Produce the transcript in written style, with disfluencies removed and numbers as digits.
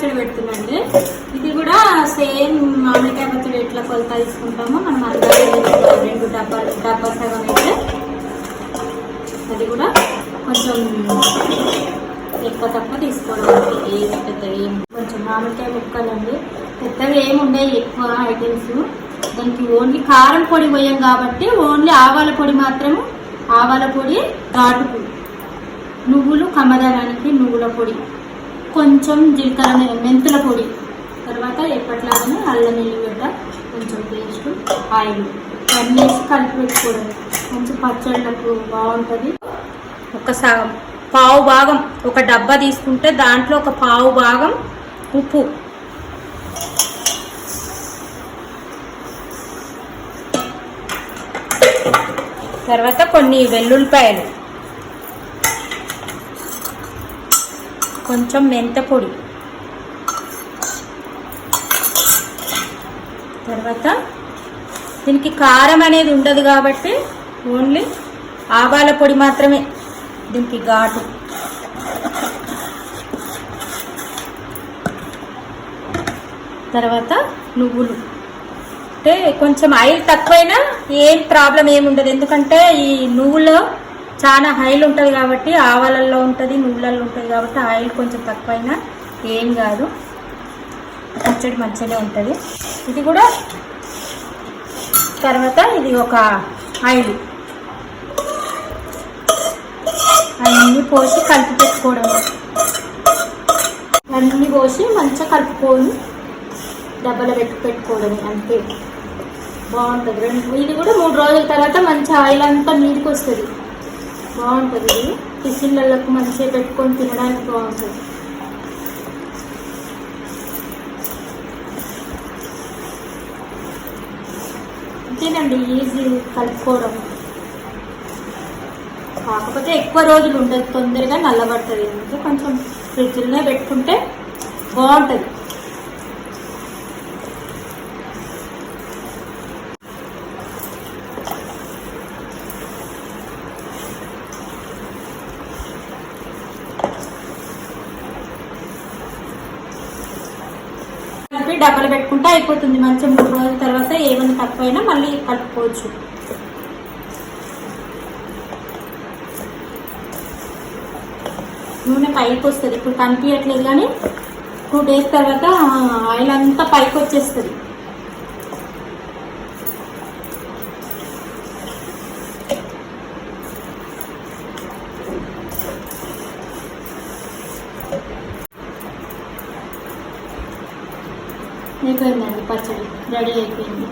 పచ్చడి పెడుతుందండి. ఇది కూడా సేమ్ మామిడికాయ పచ్చడి ఎట్లా కొలత తీసుకుంటామో మనం అలా 2 డబ్బా సగం అయితే అది కూడా కొంచెం ఎక్కువ తక్కువ తీసుకోవడం. ఏమి పెద్ద ఏం కొంచెం మామిడికాయ ముక్కలండి, పెద్దగా ఏముండే ఎక్కువ ఐటమ్స్. దానికి ఓన్లీ కారం పొడి పోయాం కాబట్టి ఓన్లీ ఆవాల పొడి మాత్రము, ఆవాల పొడి, ఘాటుకు నువ్వులు కమ్మదనానికి నువ్వుల పొడి, కొంచెం జీలకర్ర మెంతుల పొడి, తర్వాత ఎప్పట్లాగానే అల్లం ఎల్లిగడ్డ కొంచెం పేస్ట్, ఆయిల్ అన్నీ వేసి కలిపి పెట్టుకోవడం. కొంచెం పచ్చళ్ళకు బాగుంటుంది. ఒక పావు భాగం, ఒక డబ్బా తీసుకుంటే దాంట్లో ఒక పావు భాగం ఉప్పు, తర్వాత కొన్ని వెల్లుల్లిపాయలు, కొంచెం మెంత పొడి, తర్వాత దీనికి కారం అనేది ఉండదు కాబట్టి ఓన్లీ ఆవాల పొడి మాత్రమే దీనికి ఘాటు. తర్వాత నువ్వులు అంటే కొంచెం ఆయిల్ తక్కువైనా ఏం ప్రాబ్లం ఏముండదు, ఎందుకంటే ఈ నువ్వులో చాలా ఆయిల్ ఉంటుంది కాబట్టి, ఆవాలల్లో ఉంటుంది నువ్వులలో ఉంటుంది కాబట్టి ఆయిల్ కొంచెం తక్కువైనా ఏం కాదు, పచ్చడి మంచిగానే ఉంటుంది. ఇది కూడా తర్వాత ఇది ఒక ఆయిల్ అన్నీ పోసి కలిపి పెట్టుకోవడం. అన్నీ పోసి మంచిగా కలుపుకొని డబ్బాలో పెట్టుకోవడం అంతే. బాగుంటుంది. ఇది కూడా 3 రోజుల తర్వాత మంచి ఆయిల్ అంతా నీటికి వస్తుంది, బాగుంటుంది. ఇది టిఫిన్లకు మంచిగా పెట్టుకొని తినడానికి బాగుంటుంది. అంతేనండి, ఈజీ కలుపుకోవడం. కాకపోతే ఎక్కువ రోజులు ఉండదు, తొందరగా నల్లబడుతుంది. అందుకే కొంచెం ఫ్రిడ్జ్లోనే పెట్టుకుంటే బాగుంటుంది. డబ్బాలు పెట్టుకుంటే అయిపోతుంది. మంచిగా 3 రోజుల తర్వాత ఏమైనా తక్కువైనా మళ్ళీ కలుపుకోవచ్చు. నూనె పైకి వస్తుంది, ఇప్పుడు కనిపించట్లేదు కానీ 2 డేస్ తర్వాత ఆయిల్ అంతా పైకి వచ్చేస్తుంది. అయిపోయిందండి, పచ్చడి రెడీ అయిపోయింది.